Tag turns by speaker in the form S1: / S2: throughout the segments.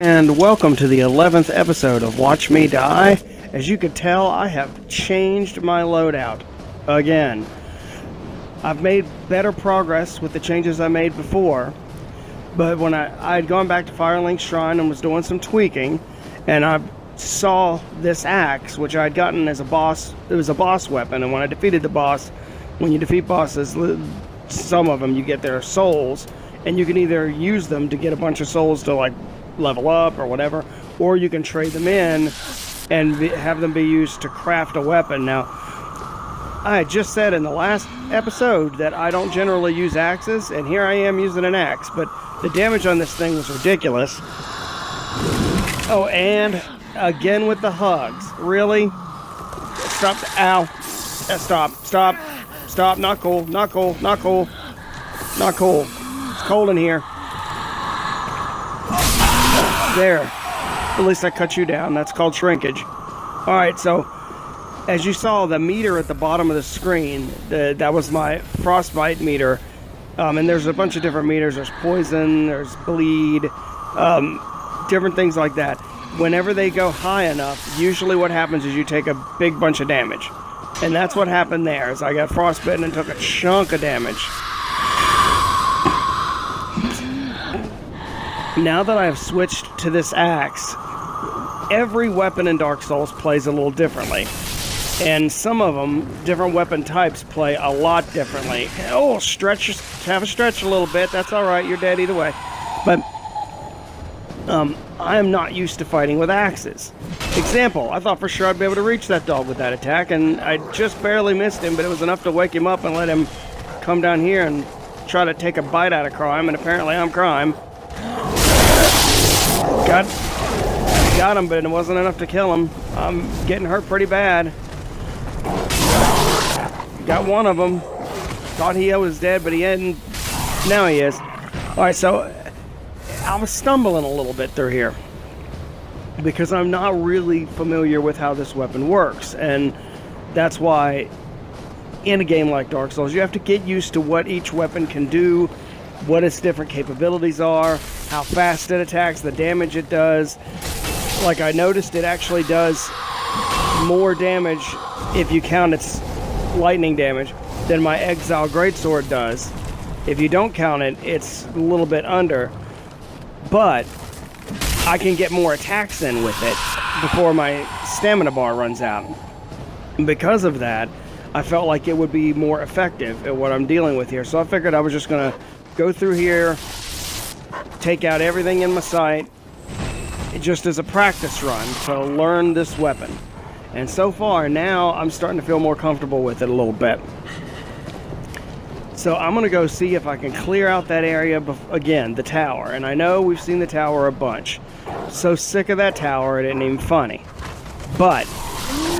S1: and welcome to the 11th episode of Watch Me Die. As you can tell, I have changed my loadout again. I've made better progress with the changes I made before, but when I had gone back to Firelink Shrine and was doing some tweaking, and I saw this axe, which I had gotten as a boss. It was a boss weapon, and when I defeated the boss, when you defeat bosses, some of them you get their souls, and you can either use them to get a bunch of souls to like level up or whatever, or you can trade them in and have them be used to craft a weapon. Now, I had just said in the last episode that I don't generally use axes, and here I am using an axe, but the damage on this thing was ridiculous. Oh, and again with the hugs. Really? Stop. Ow. Stop. Not cool. Not cool. Not cool. Not cool. It's cold in here. There. At least I cut you down. That's called shrinkage. Alright, so as you saw, the meter at the bottom of the screen, that was my frostbite meter. And there's a bunch of different meters. There's poison, there's bleed, different things like that. Whenever they go high enough, usually what happens is you take a big bunch of damage. And that's what happened there, is I got frostbitten and took a chunk of damage. Now that I have switched to this axe, every weapon in Dark Souls plays a little differently. And some of them, different weapon types, play a lot differently. Oh, have a stretch a little bit. That's alright, you're dead either way. But I am not used to fighting with axes. Example, I thought for sure I'd be able to reach that dog with that attack, and I just barely missed him, but it was enough to wake him up and let him come down here and try to take a bite out of crime, and apparently I'm crime. Got him, but it wasn't enough to kill him. I'm getting hurt pretty bad. Got one of them. Thought he was dead, but he hadn't. Now he is. Alright, so I was stumbling a little bit through here because I'm not really familiar with how this weapon works, and that's why in a game like Dark Souls you have to get used to what each weapon can do, what its different capabilities are, how fast it attacks, the damage it does. Like I noticed, it actually does more damage if you count its lightning damage than my Exile Greatsword does. If you don't count it, it's a little bit under, but I can get more attacks in with it before my stamina bar runs out. And because of that, I felt like it would be more effective at what I'm dealing with here. So I figured I was just going to go through here, take out everything in my sight, just as a practice run to learn this weapon. And so far, now I'm starting to feel more comfortable with it a little bit. So I'm going to go see if I can clear out that area again, the tower. And I know we've seen the tower a bunch. So sick of that tower, it ain't even funny. But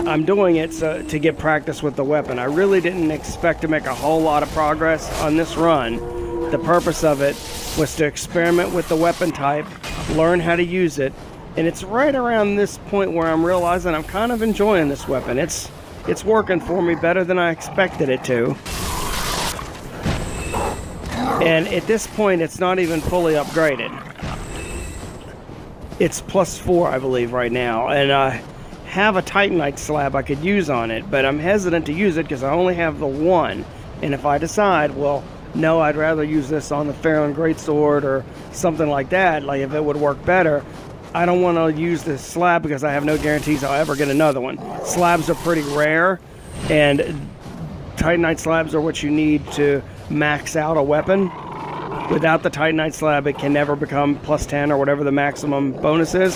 S1: I'm doing it to get practice with the weapon. I really didn't expect to make a whole lot of progress on this run. The purpose of it was to experiment with the weapon type, learn how to use it, and it's right around this point where I'm realizing I'm kind of enjoying this weapon. It's working for me better than I expected it to. And at this point, it's not even fully upgraded. It's +4, I believe, right now, and I have a Titanite slab I could use on it, but I'm hesitant to use it because I only have the one. And if I decide, well, no, I'd rather use this on the Farron Greatsword or something like that, like if it would work better, I don't want to use this slab because I have no guarantees I'll ever get another one. Slabs are pretty rare, and Titanite slabs are what you need to max out a weapon. Without the Titanite slab, it can never become +10 or whatever the maximum bonus is.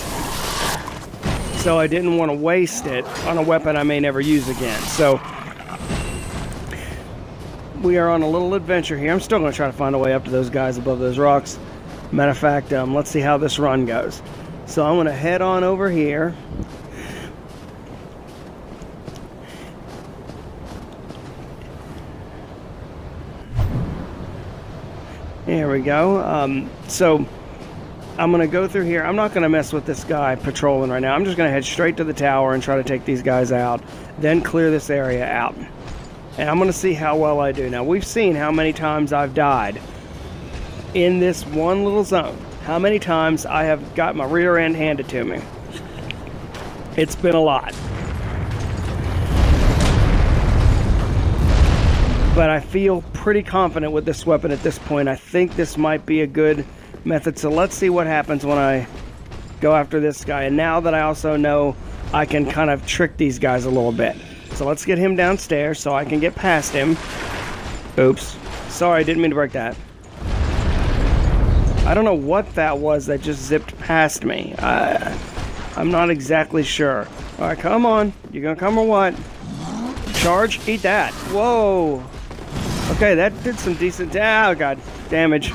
S1: So I didn't want to waste it on a weapon I may never use again. So we are on a little adventure here. I'm still going to try to find a way up to those guys above those rocks. Matter of fact, let's see how this run goes. So I'm going to head on over here. There we go. So I'm going to go through here. I'm not going to mess with this guy patrolling right now. I'm just going to head straight to the tower and try to take these guys out, then clear this area out. And I'm going to see how well I do. Now, we've seen how many times I've died in this one little zone. how many times I have got my rear end handed to me. It's been a lot. But I feel pretty confident with this weapon at this point. I think this might be a good method. So let's see what happens when I go after this guy. And now that I also know I can kind of trick these guys a little bit. So let's get him downstairs so I can get past him. Oops. Sorry, didn't mean to break that. I don't know what that was that just zipped past me. I'm not exactly sure. All right, come on. You gonna come or what? Charge? Eat that. Whoa. Okay, that did some decent... Oh, God. Damage.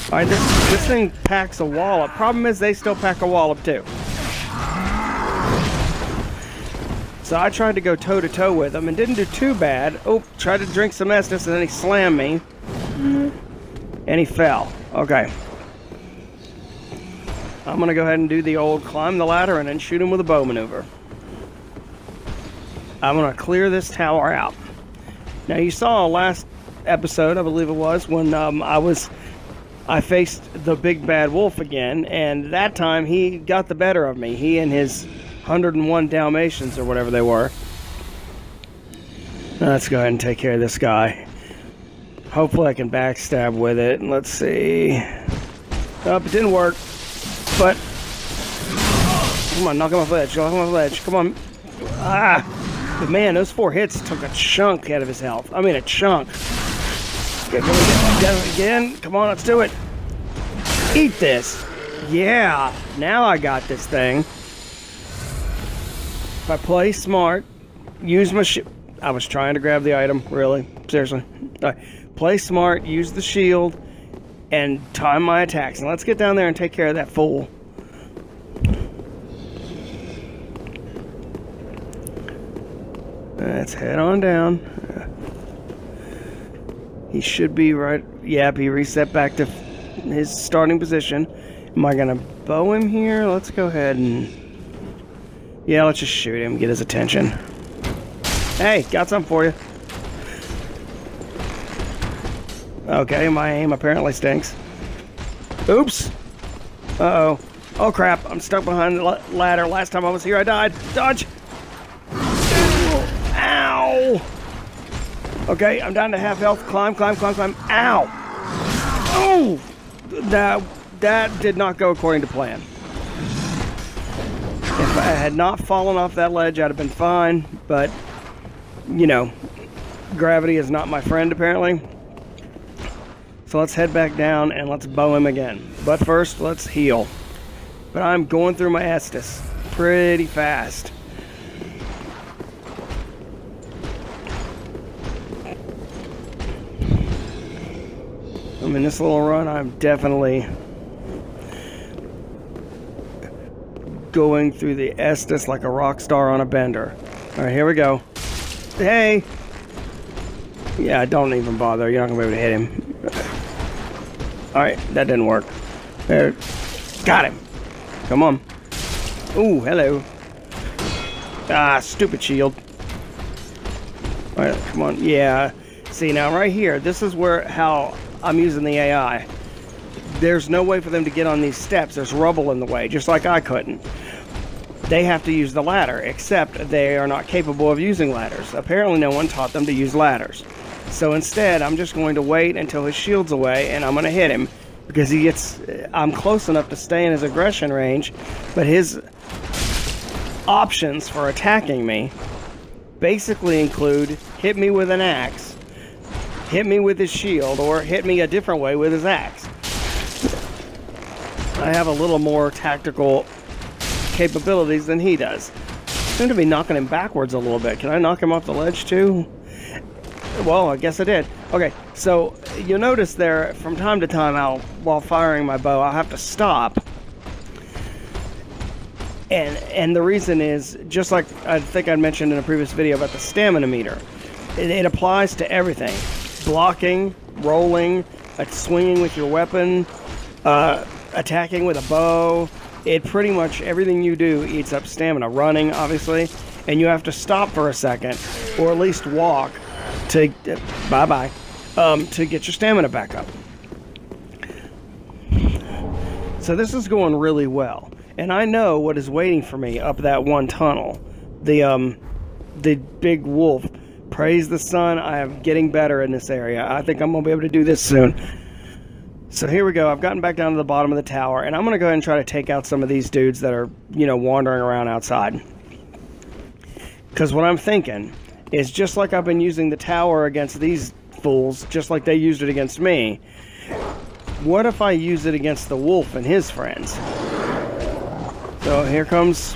S1: Alright, this thing packs a wallop. Problem is, they still pack a wallop, too. So I tried to go toe-to-toe with him and didn't do too bad. Oh, tried to drink some Estus, and then he slammed me. And he fell. Okay. I'm going to go ahead and do the old climb the ladder and then shoot him with a bow maneuver. I'm going to clear this tower out. Now, you saw last episode, I believe it was, when I faced the big bad wolf again, and that time he got the better of me. He and his 101 Dalmatians, or whatever they were. Let's go ahead and take care of this guy. Hopefully I can backstab with it. Let's see. Oh, it didn't work. But, come on, knock him off the ledge. Knock him off the ledge. Come on. Ah! But man, those 4 hits took a chunk out of his health. I mean, a chunk. Get him again. Come on, let's do it. Eat this. Yeah. Now I got this thing. If I play smart, use my I was trying to grab the item, really. Seriously. All right. Play smart, use the shield, and time my attacks. And let's get down there and take care of that fool. Let's head on down. He should be right. Yep, he reset back to his starting position. Am I going to bow him here? Let's go ahead and... Yeah, let's just shoot him, get his attention. Hey, got something for you. Okay, my aim apparently stinks. Oops. Uh-oh. Oh, crap. I'm stuck behind the ladder. Last time I was here, I died. Dodge! Ow! Okay, I'm down to half health. Climb, climb, climb, climb. Ow! Oh! That did not go according to plan. If I had not fallen off that ledge, I'd have been fine. But, you know, gravity is not my friend, apparently. So let's head back down and let's bow him again. But first, let's heal. But I'm going through my Estus pretty fast. I mean, this little run, I'm definitely going through the Estus like a rock star on a bender. All right, here we go. Hey! Yeah, don't even bother. You're not going to be able to hit him. All right, that didn't work. There. Got him. Come on. Ooh, hello. Ah, stupid shield. All right, come on. Yeah. See, now right here, this is how I'm using the AI. There's no way for them to get on these steps. There's rubble in the way, just like I couldn't. They have to use the ladder, except they are not capable of using ladders. Apparently no one taught them to use ladders. So instead, I'm just going to wait until his shield's away, and I'm going to hit him, because I'm close enough to stay in his aggression range, but his options for attacking me basically include hit me with an axe, hit me with his shield, or hit me a different way with his axe. I have a little more tactical capabilities than he does. I seem to be knocking him backwards a little bit. Can I knock him off the ledge too? Well, I guess I did. Okay, so you'll notice there, from time to time, while firing my bow, I'll have to stop. And the reason is, just like I think I mentioned in a previous video about the stamina meter, it applies to everything. Blocking, rolling, swinging with your weapon, attacking with a bow. It pretty much, everything you do eats up stamina. Running, obviously, and you have to stop for a second, or at least walk, to to get your stamina back up. So this is going really well, and I know what is waiting for me up that one tunnel. The big wolf. Praise the sun, I am getting better in this area. I think I'm going to be able to do this soon. So here we go. I've gotten back down to the bottom of the tower, and I'm going to go ahead and try to take out some of these dudes that are, wandering around outside. Because what I'm thinking is, just like I've been using the tower against these fools, just like they used it against me, what if I use it against the wolf and his friends? So here comes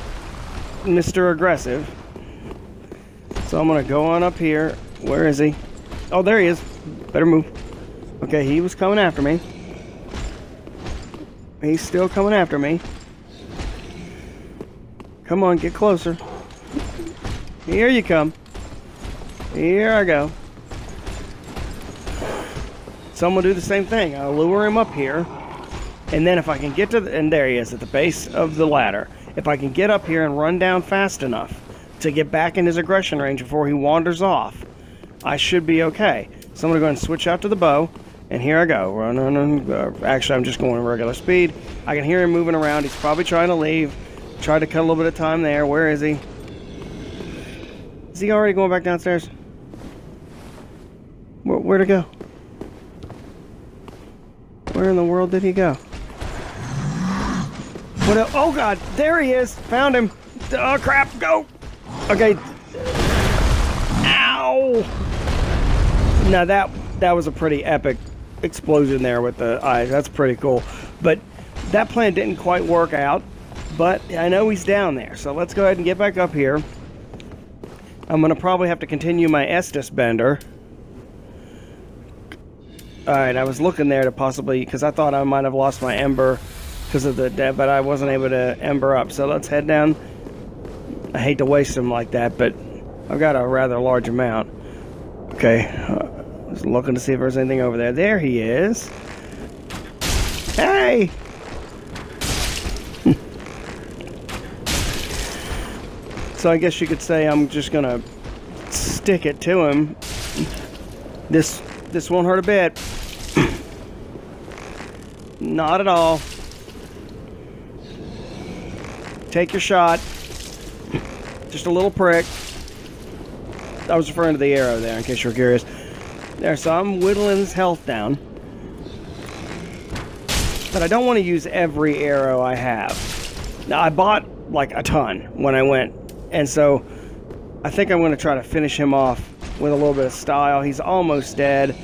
S1: Mr. Aggressive. So I'm going to go on up here. Where is he? Oh, there he is. Better move. Okay, he was coming after me. He's still coming after me. Come on, get closer. Here you come. Here I go. So I'm going to do the same thing. I'll lure him up here. And then if I can get to the... And there he is at the base of the ladder. If I can get up here and run down fast enough to get back in his aggression range before he wanders off, I should be okay. So I'm going to go ahead and switch out to the bow. And here I go. Actually, I'm just going at regular speed. I can hear him moving around. He's probably trying to leave. Tried to cut a little bit of time there. Where is he? Is he already going back downstairs? Where'd he go? Where in the world did he go? Oh, God. There he is. Found him. Oh, crap. Go. Okay. Ow. Now, that was a pretty epic explosion there with the eyes. That's pretty cool. But that plan didn't quite work out. But I know he's down there. So let's go ahead and get back up here. I'm going to probably have to continue my Estus bender. Alright, I was looking there to possibly... Because I thought I might have lost my ember because of the... But I wasn't able to ember up. So let's head down. I hate to waste them like that, but I've got a rather large amount. Okay. I was looking to see if there's anything over there. There he is. Hey! So I guess you could say I'm just going to stick it to him. This won't hurt a bit. Not at all. Take your shot. Just a little prick. I was referring to the arrow there, in case you're curious. There, so I'm whittling his health down. But I don't want to use every arrow I have. Now, I bought, like, a ton when I went. And so, I think I'm going to try to finish him off with a little bit of style. He's almost dead.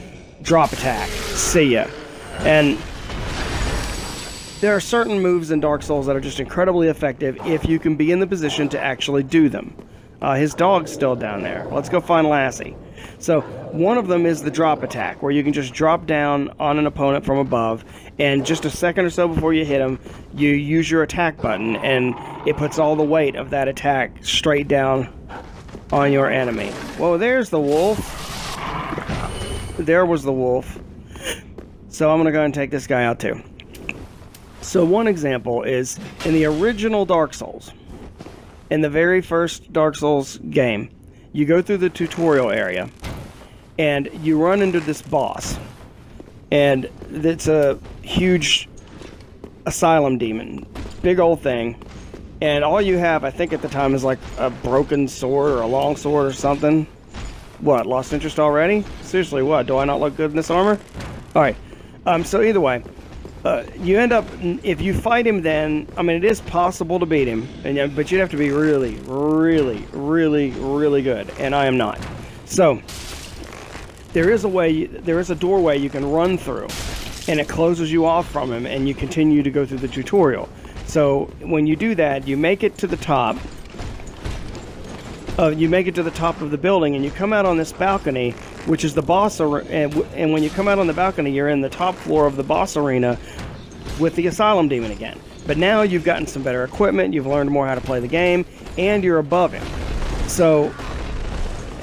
S1: Drop attack. See ya. And there are certain moves in Dark Souls that are just incredibly effective if you can be in the position to actually do them. His dog's still down there. Let's go find Lassie. So, one of them is the drop attack, where you can just drop down on an opponent from above, and just a second or so before you hit him, you use your attack button, and it puts all the weight of that attack straight down on your enemy. Whoa, there's the wolf. There was the wolf. So I'm going to go ahead and take this guy out too. So one example is, in the original Dark Souls, in the very first Dark Souls game, you go through the tutorial area, and you run into this boss. And it's a huge asylum demon. Big old thing. And all you have, I think at the time, is like a broken sword or a long sword or something. What, lost interest already? Seriously, what? Do I not look good in this armor? Alright. So either way, you end up, if you fight him then, I mean, it is possible to beat him, but you'd have to be really, really, really, really good. And I am not. So, there is a doorway you can run through, and it closes you off from him, and you continue to go through the tutorial. So when you do that, you make it to the top. You make it to the top of the building, and you come out on this balcony, which is the boss. And when you come out on the balcony, you're in the top floor of the boss arena with the asylum demon again. But now you've gotten some better equipment. You've learned more how to play the game, and you're above him. So.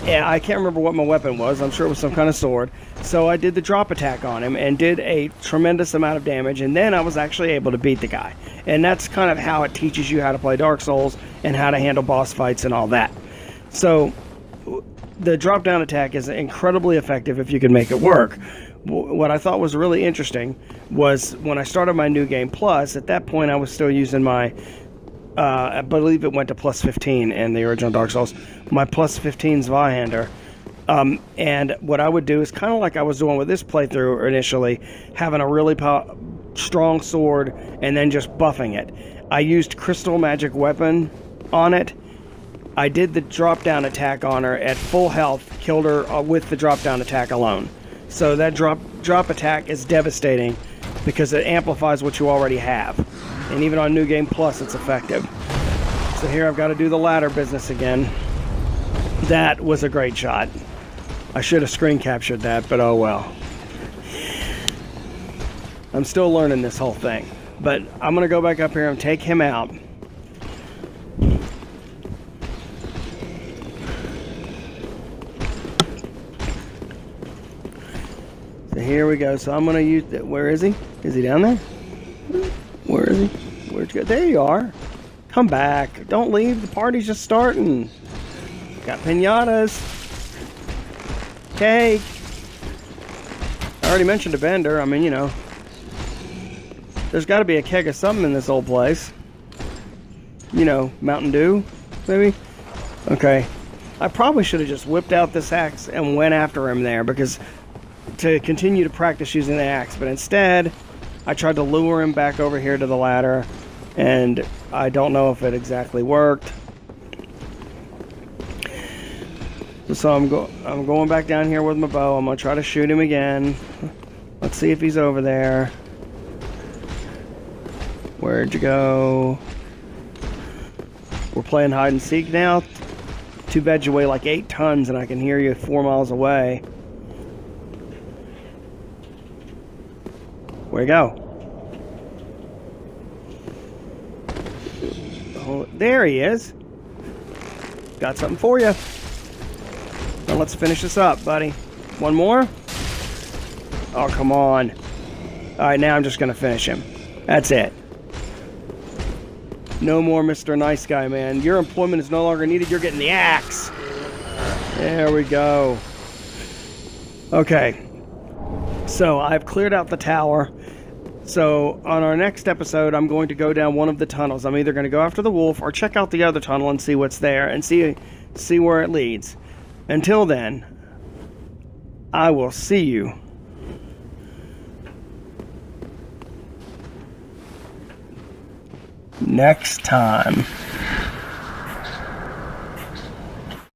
S1: Yeah, I can't remember what my weapon was. I'm sure it was some kind of sword. So I did the drop attack on him and did a tremendous amount of damage, and then I was actually able to beat the guy. And that's kind of how it teaches you how to play Dark Souls and how to handle boss fights and all that. So the drop down attack is incredibly effective if you can make it work. What I thought was really interesting was when I started my New Game Plus, at that point I was still using my, I believe it went to plus 15 in the original Dark Souls, my plus 15 Zweihander. And what I would do is kind of like I was doing with this playthrough initially, having a really strong sword and then just buffing it. I used Crystal Magic Weapon on it. I did the drop down attack on her at full health, killed her with the drop down attack alone. So that drop attack is devastating because it amplifies what you already have. And even on New Game Plus, it's effective. So here I've got to do the ladder business again. That was a great shot. I should have screen captured that, but oh well. I'm still learning this whole thing. But I'm going to go back up here and take him out. So here we go. So I'm going to use... Where is he? Is he down there? Where is he? Where'd you go? There you are. Come back. Don't leave. The party's just starting. Got pinatas. Cake. I already mentioned a vendor. I mean, you know. There's got to be a keg of something in this old place. You know, Mountain Dew, maybe? Okay. I probably should have just whipped out this axe and went after him there because to continue to practice using the axe. But instead, I tried to lure him back over here to the ladder. And I don't know if it exactly worked. So I'm going back down here with my bow. I'm going to try to shoot him again. Let's see if he's over there. Where'd you go? We're playing hide and seek now. Too bad you weigh like 8 tons and I can hear you 4 miles away. Where'd you go? Oh, there he is. Got something for you. Now let's finish this up, buddy. One more? Oh, come on. Alright, now I'm just going to finish him. That's it. No more Mr. Nice Guy, man. Your employment is no longer needed. You're getting the axe. There we go. Okay. So I've cleared out the tower. So on our next episode, I'm going to go down one of the tunnels. I'm either going to go after the wolf or check out the other tunnel and see what's there and see where it leads. Until then, I will see you next time.